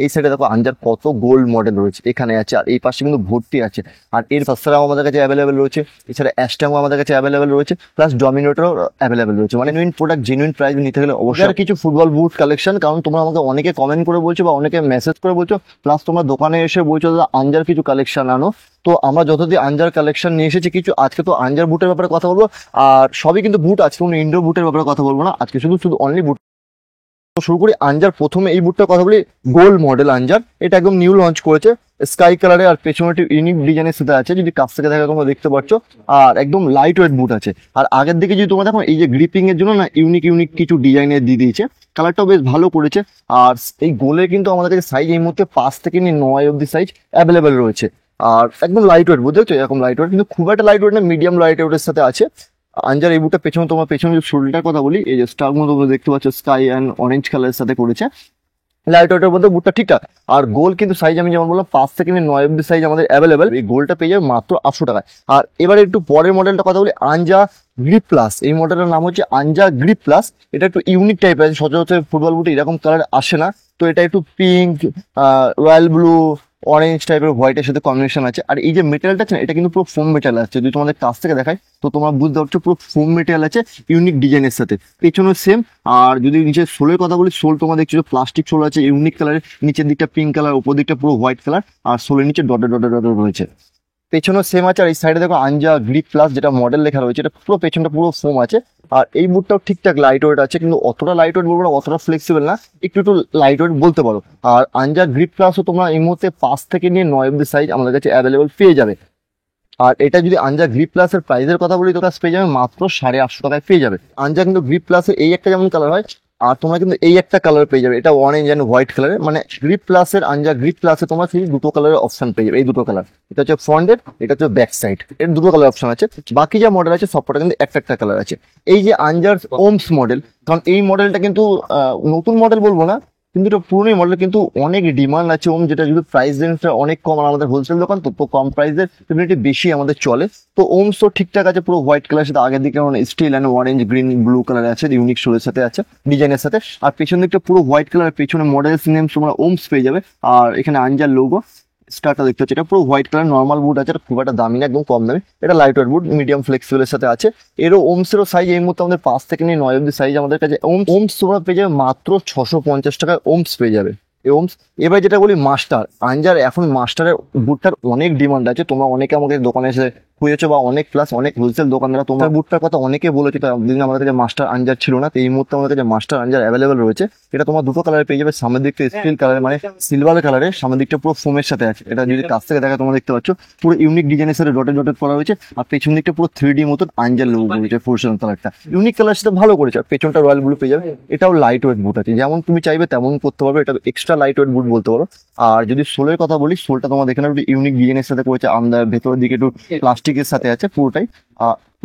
এই সাইডে দেখো আনজার কত গোল্ড মডেল রয়েছে এখানে আছে, আর এই পাশে কিন্তু ভর্তি আছে। আর এর সাসরাও আমাদের কাছে অ্যাভেলেবেল রয়েছে, এছাড়া অ্যাস্টামও আমাদের কাছে অ্যাভেলেবেল রয়েছে, প্লাস ডমিনেটরও অ্যাভেলেবেল রয়েছে। মানে জেনুইন প্রোডাক্ট জেনুইন প্রাইস নিতে গেলে অবশ্যই। আর কিছু ফুটবল বুট কালেকশন, কারণ তোমরা আমাকে অনেকে কমেন্ট করে বলছো বা অনেকে মেসেজ করে বলছো, প্লাস তোমরা দোকানে এসে বলছো দাদা আনজার কিছু কালেকশন আনো। তো আমরা যতদিন আনজার কালেকশন নিয়ে এসেছি কিছু, আজকে তো আনজার বুটের ব্যাপারে কথা বলবো। আর সবই কিন্তু বুট, আজকে কোনো ইনডোর বুটের ব্যাপারে কথা বলবো না, আজকে শুধু শুধু অনলি বুট। শুরু করি আনজার। প্রথমে এই বুটটার কথা বলি, গোল্ড মডেল আনজার। এটা একদম নিউ লঞ্চ করেছে স্কাই কালারে, আর পেছনে একটু ইউনিক ডিজাইনের সাথে আছে, যদি কাছ থেকে দেখা তোমরা দেখতে পাচ্ছ। আর একদম লাইট ওয়েট বুট আছে। আর আগের দিকে যদি তোমরা দেখো, এই যে গ্রিপিং এর জন্য না ইউনিক ইউনিক কিছু ডিজাইনের দিয়ে দিয়েছে, কালারটাও বেশ ভালো করেছে। আর এই গোলের কিন্তু আমাদের কাছে সাইজ এই মুহূর্তে 5 থেকে নিয়ে 9 অব্দি সাইজ অ্যাভেলেবেল রয়েছে। আর একদম লাইট ওয়েট, বুঝতে পারছো, এরকম লাইট ওয়েট, কিন্তু খুব একটা লাইট ওয়েট না, মিডিয়াম লাইট ওয়েটের সাথে আছে আনজার এই বুটটা। পেছনে তোমার পেছনে যে শোল্ডারটার কথা বলি, এই যে স্টার মতো তোমরা দেখতে পাচ্ছ, স্কাই অ্যান্ড অরেঞ্জ কালারের সাথে করেছে, লাইট ওয়েটের মধ্যে বুটটা ঠিকঠাক। আর গোল কিন্তু সাইজ আমি যেমন বললাম 5 থেকে 9 অব্দি সাইজ আমাদের অ্যাভেলেবেল। এই গোলটা পেয়ে যাবে মাত্র 800 টাকায়। আর এবারে একটু পরের মডেলটা কথা বলি, আনজা গ্রিপ প্লাস। এই মডেলের নাম হচ্ছে আনজা গ্রিপ প্লাস। এটা একটু ইউনিক টাইপের আছে, সচরাচর ফুটবল বুটে এরকম কালার আসে না। তো এটা একটু পিঙ্ক, রয়্যাল ব্লু, অরেঞ্জ টাইপের হোয়াইটের সাথে কম্বিনেশন আছে। আর এই যে মেটেরিয়ালটা আছে না, এটা কিন্তু পুরো ফোম মেটেরিয়াল আছে। যদি তোমাদের কাছ থেকে দেখায় তো তোমরা বুঝতে পারছো, পুরো ফোম মেটেরিয়াল আছে ইউনিক ডিজাইনের সাথে, পেছনে সেম। আর যদি নিচের সোলের কথা বলি, সোল তোমরা দেখছো প্লাস্টিক সোল আছে ইউনিক কালারের, নিচের দিকটা পিঙ্ক কালার, উপর দিকটা পুরো হোয়াইট কালার, আর সোলের নিচে ডটে ডটে ডটে রয়েছে। পেছনেও সেম আছে। আর এই সাইডে দেখো আনজা গ্রিপ প্লাস যেটা মডেল লেখা রয়েছে, এটা পুরো পেছনটা পুরো ফোম আছে। আর এই বুটটাও ঠিকঠাক লাইট ওয়েট আছে, কিন্তু অতটা লাইট ওয়েট বলবো না, অতটা ফ্লেক্সিবল না, একটু একটু লাইট ওয়েট বলতে পারো। আর আনজা গ্রিপ প্লাসও তোমরা এই মুহূর্তে 5 থেকে নিয়ে 9 অব্দি সাইজ আমাদের কাছে অ্যাভেলেবল পেয়ে যাবে। আর এটা যদি আনজা গ্রিপ প্লাসের প্রাইসের কথা বলি, তো কাছে পেয়ে যাবে মাত্র 850 টাকায় পেয়ে যাবে। আনজা কিন্তু গ্রিপ প্লাসের এই একটা যেমন কালার হয়, আর তোমরা কিন্তু এই একটা কালার পেয়ে যাবে, এটা অরেঞ্জ অ্যান্ড হোয়াইট কালারের। মানে গ্রিপ প্লাসের আনজা গ্রিপ প্লাসে তোমরা সেই দুটো কালারের অপশন পেয়ে যাবে, এই দুটো কালার। এটা হচ্ছে ফ্রন্টের, এটা হচ্ছে ব্যাক সাইড, এর দুটো কালার অপশন আছে। বাকি যা মডেল আছে সবকটা কিন্তু একটা একটা কালার আছে। এই যে আনজার ওমস মডেল, কারণ এই মডেলটা কিন্তু নতুন মডেল বলবো না, কিন্তু এটা পুরোনো মডেল, কিন্তু অনেক ডিমান্ড আছে ওম, যেটা যদি প্রাইস রেঞ্জটা অনেক কম। আর আমাদের হোলসেল দোকান তো কম প্রাইসের ডেফিনেটলি বেশি আমাদের চলে। তো ওমস তো ঠিকঠাক আছে, পুরো হোয়াইট কালার সাথে আগের দিকে steel and orange green blue colour আছে, ইউনিক শোলের সাথে আছে ডিজাইনের সাথে। আর পেছন দিকটা পুরো হোয়াইট কালার, পেছনে মডেলস নেম তোমরা ওমস পেয়ে যাবে। আর এখানে আনজার লোগো স্টারটা দেখতে হচ্ছে, এটা পুরো হোয়াইট কালার নর্মাল বুট আছে, খুব একটা দামি না, একদম কম দামি। এটা লাইট ওয়েট বুট, মিডিয়াম ফ্লেক্সিবলের সাথে আছে। এরও ওমসেরও সাইজ এই মুহূর্তে আমাদের 5 থেকে নিয়ে 9 অব্দি সাইজ আমাদের কাছে। ওমস তোমরা পেয়ে যাবে মাত্র 650 টাকায় ওমস পেয়ে যাবে এই ওমস। এবার যেটা বলি মাস্টার আনজার, এখন মাস্টারের বুটটার অনেক ডিমান্ড আছে। তোমরা অনেকে আমাদের দোকানে এসে খুঁজেছো, বা অনেক প্লাস অনেক হোলসেল দোকানদারা তোমার বুটটার কথা অনেকে বলেছে, দিন আমাদের কাছে মাস্টার আনজার ছিল না। তো এই মুহূর্তে আমাদের কাছে মাস্টার আনজার অ্যাভেলেবেল রয়েছে। এটা তোমার দুটো কালারে পেয়ে যাবে, সামনের দিকটা স্টিল কালার মানে সিলভার কালারের, সামনের দিকটা পুরো ফোমের সাথে আছে। এটা যদি কাছ থেকে দেখা তোমরা দেখতে পাচ্ছ, পুরো ইউনিক ডিজাইনের সাথে ডটেড ডটেড করা হয়েছে। আর পেছন দিকটা পুরো 3D মতন আনজার লোগো রয়েছে, ফোরশন কালারটা ইউনিক কালার সাথে ভালো করেছে। আর পেছনটা রয়্যাল ব্লু পেয়ে যাবে। এটাও লাইট ওয়েট বুট আছে, যেমন তুমি চাইবে তেমন করতে পারবে, এটা এক্সট্রা লাইট ওয়েট বুট বলতে পারো। আর যদি সোলের কথা বলি, সোলটা তোমার দেখে একটু ইউনিক ডিজাইনের সাথে করেছে, আমরা ভেতরের দিকে একটু প্লাস্টিকের সাথে আছে পুরোটাই,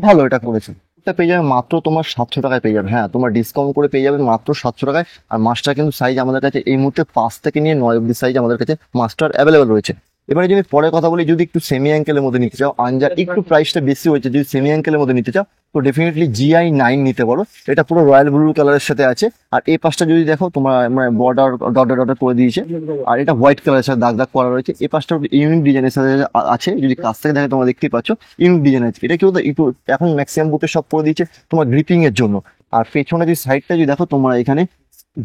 ভালো এটা করেছে। এটা পেয়ে যাবে মাত্র তোমার 700 টাকায় পেয়ে যাবে। হ্যাঁ, তোমার ডিসকাউন্ট করে পেয়ে যাবে মাত্র 700 টাকায়। আর মাস্টার কিন্তু সাইজ আমাদের কাছে এই মুহূর্তে 5 থেকে নিয়ে 9 অব্দি সাইজ আমাদের কাছে মাস্টার অ্যাভেলেবেল রয়েছে। এবারে যদি পরে কথা বলি, যদি একটু সেমি অ্যাঙ্কেলের মধ্যে নিতে চাও, আনজার একটু প্রাইসটা বেশি হয়েছে, যদি সেমি অ্যাঙ্কেলের মধ্যে নিতে চাও তো ডেফিনেটলি GI9 নিতে পারো। এটা পুরো রয়্যাল ব্লু কালারের সাথে আছে। আর এই পাশটা যদি দেখো তোমার মানে বর্ডার ডটে ডটে করে দিয়েছে, আর এটা হোয়াইট কালারের সাথে দাগ দাগ করা রয়েছে। এই পাশটা ইউনিক ডিজাইনের সাথে আছে, যদি কাছ থেকে দেখে তোমরা দেখতেই পাচ্ছ ইউনিক ডিজাইন আছে। এটা কেউ একটু এখন ম্যাক্সিমাম বুথে সব করে দিয়েছে তোমার গ্রিপিং এর জন্য। আর পেছনে যে সাইডটা যদি দেখো তোমরা এখানে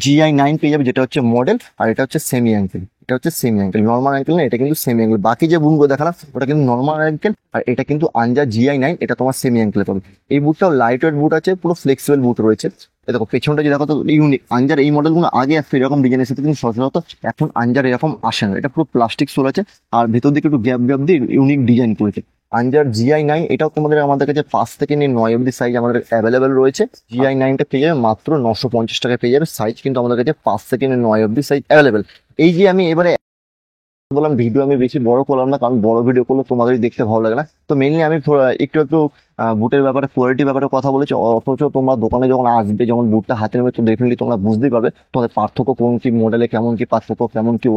GI9 পেয়ে যাবে, যেটা হচ্ছে মডেল। আর এটা হচ্ছে সেমি অ্যাঙ্কেল, এটা হচ্ছে সেমি অ্যাঙ্কেল, নর্মাল অ্যাঙ্কেল না, এটা কিন্তু সেমি অ্যাঙ্কেল। বাকি যে বুটগুলো দেখালাম ওটা কিন্তু নর্মাল অ্যাঙ্কেল, আর এটা কিন্তু আনজা GI9, এটা তোমার সেমি অ্যাঙ্কেলে পাবে। এই বুটটাও লাইট ওয়েট বুট আছে, পুরো ফ্লেক্সিবল বুট রয়েছে। দেখো পেছনটা যে দেখো তো ইউনিক, আনজার এই মডেলগুলো আগে আসছে এরকম ডিজাইনের সাথে, কিন্তু সচরাচর এখন আনজার এরকম আসে না। এটা পুরো প্লাস্টিক সোল আছে, আর ভেতর দিকে একটু গ্যাপ গ্যাপ দিয়ে ইউনিক ডিজাইন করেছে। আনজার GI9 এটাও তোমাদের আমাদের কাছে 5 থেকে নিয়ে 9 অব্দি সাইজ আমাদের অ্যাভেলেবেল রয়েছে। GI9টা পেয়ে যাবে মাত্র 950 টাকায় পেয়ে যাবে। সাইজ কিন্তু আমাদের কাছে 5 থেকে নিয়ে 9 অব্দি সাইজ অ্যাভেলেবেল। এই যে আমি এবারে বললাম ভিডিও আমি বেশি বড় করলাম না, কারণ বড় ভিডিও করলে তোমাদের দেখতে ভালো লাগে না। তো মেইনলি আমি একটু একটু বুটের ব্যাপারে কোয়ালিটির ব্যাপারে কথা বলেছি, অথচ তোমরা দোকানে যখন আসবে, যখন বুটটা হাতে নেবে, তো ডেফিনেটলি তোমরা বুঝতেই পারবে তোমাদের পার্থক্য কোন কি মডেলে, কেমন কি পার্থক্য, কেমন কি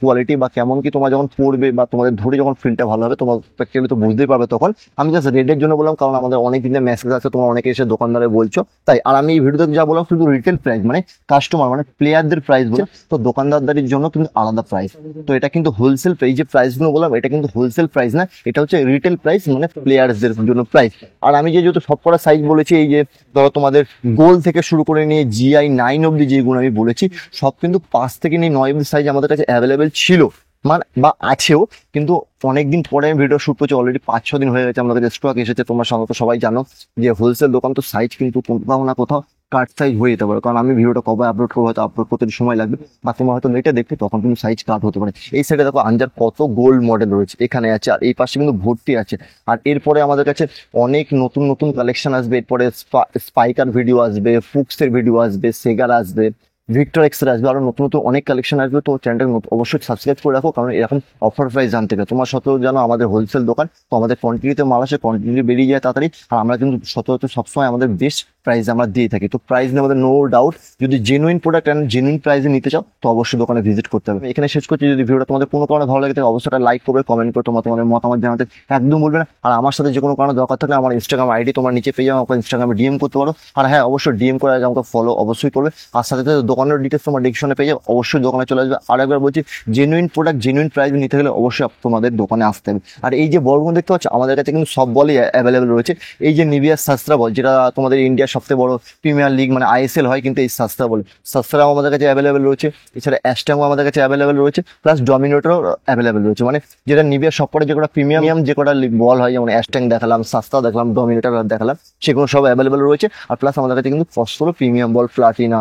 কোয়ালিটি বা কেমন কি তোমরা যখন পড়বে বা তোমাদের ধরে যখন ফিলটা ভালো হবে তোমার প্র্যাকটিক্যালি তো বুঝতেই পারবে তখন। আমি জাস্ট রেটের জন্য বললাম, কারণ আমাদের অনেক দিনের মেসেজ আছে, তোমরা অনেকে এসে দোকানদারে বলছো তাই। আর আমি এই ভিডিওতে যা বললাম শুধু রিটেল প্রাইস, মানে কাস্টমার মানে প্লেয়ারদের প্রাইস বলে, তো দোকানদারদের জন্য কিন্তু আলাদা প্রাইস। তো এটা কিন্তু হোলসেল প্রাইস, যে প্রাইসগুলো বললাম এটা কিন্তু হোলসেল প্রাইস না, এটা হচ্ছে রিটেল প্রাইস, মানে প্লেয়ারদের জন্য প্রাইস। আর আমি যেহেতু সবকটা সাইজ বলেছি, এই যে ধরো তোমাদের গোল থেকে শুরু করে নিয়ে GI 9 অব্দি যেগুলো আমি বলেছি, সব কিন্তু 5 থেকে নিয়ে 9 অব্দি সাইজ আমাদের কাছে অ্যাভেলেবেল ছিল, মানে বা আছেও। কিন্তু অনেকদিন পরে আমি ভিডিও শুট করছি, অলরেডি 5-6 দিন হয়ে গেছে আমাদের কাছে স্টক এসেছে। তোমরা সাধারণত সবাই জানো যে হোলসেল দোকান, তো সাইজ কিন্তু কোথাও না কোথাও কাট সাইজ হয়ে যেতে পারে, কারণ আমি ভিডিওটা কবে আপলোড করবো হয়তো আপলোড করতে সময় লাগবে, বা তোমার হয়তো লেটে দেখবে তখন কিন্তু সাইজ কাট হতে পারে। এই সাইডে দেখো আনজার কত গোল্ড মডেল রয়েছে এখানে আছে, আর এই পাশে কিন্তু ভর্তি আছে। আর এরপরে আমাদের কাছে অনেক নতুন নতুন কালেকশন আসবে, এরপরে স্পাইকার ভিডিও আসবে, ফুক্সের ভিডিও আসবে, সেগার আসবে, ভিক্টর এক্সের আসবে, আরো নতুন নতুন অনেক কালেকশন আসবে। তো চ্যানেলটা অবশ্যই সাবস্ক্রাইব করে রাখো, কারণ এরকম অফার প্রাইস জানতে গেলে তোমার সত্ত্বেও জানো আমাদের হোলসেল দোকান, তো আমাদের কোয়ান্টিটিতে মাল আসে, কোয়ান্টিটি বেরিয়ে যায় তাড়াতাড়ি। আর আমরা কিন্তু সচরাচর সবসময় আমাদের বেস্ট প্রাইস আমরা দিয়ে থাকি। তো প্রাইস নিয়ে আমাদের নো ডাউট, যদি জেনুইন প্রোডাক্ট অ্যান্ড জেনুইন প্রাইসে নিতে চাও তো অবশ্যই দোকানে ভিজিট করতে হবে। এখানে শেষ করছি, যদি ভিডিওটা তোমাদের কোনো কারণে ভালো লাগে থাকে অবশ্যই লাইক করবে, কমেন্ট করে তোমাদের মতামত জানাতে একদম বলবে না। আর আমার সাথে যে কোনো কারণে দরকার থাকলে আমার ইনস্টাগ্রাম আইডি তোমার নিচে পেয়ে যাও, আমাকে ইনস্টাগ্রামে ডিএম করতে পারো। আর হ্যাঁ, অবশ্যই ডিএম করে আগে আমাকে ফলো অবশ্যই করবে। আর সাথে সাথে দোকানের ডিটেলস তোমার ডিসক্রিপশনে পেয়ে যাও, অবশ্যই দোকানে চলে আসবে। আর একবার বলছি, জেনুইন প্রোডাক্ট জেনুইন প্রাইস নিতে গেলে অবশ্যই তোমাদের দোকানে আসতে হবে। আর এই যে বলগুলো দেখতে পাচ্ছ আমাদের কাছে কিন্তু সব বলই অ্যাভেলেবেল রয়েছে। এই যে নিভিয়া সাস্ত্রা বল, যেটা তোমাদের ইন্ডিয়ার সবথেকে বড় প্রিমিয়ার লিগ মানে ISL হয়, কিন্তু এই সাস্ত্রা বল, সাস্ত্রাও আমাদের কাছে অ্যাভেলেবেল রয়েছে। এছাড়া অ্যাস্টামও আমাদের কাছে অ্যাভেলেবেল রয়েছে, প্লাস ডমিনেটরও অ্যাভেলেবেল রয়েছে। মানে যেটা নিভিয়া সবকটা যে কটা প্রিমিয়াম যে কটা বল হয়, যেমন অ্যাস্ট্যাং দেখালাম, সাস্তা দেখালাম, ডমিনেটর দেখালাম, সেগুলো সব অ্যাভেলেবেল রয়েছে। আর প্লাস আমাদের কাছে কিন্তু ফসফোরো প্রিমিয়াম বল, প্লাটিনা,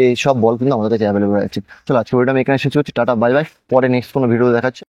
এই সব বল কিন্তু আমাদের কাছে অ্যাভেলেবেল আছে। চলো আজকে ভিডিওটা আমি এখানে শেষ করছি, টাটা বাই বাই, পরে নেক্সট কোনো ভিডিও দেখাচ্ছি।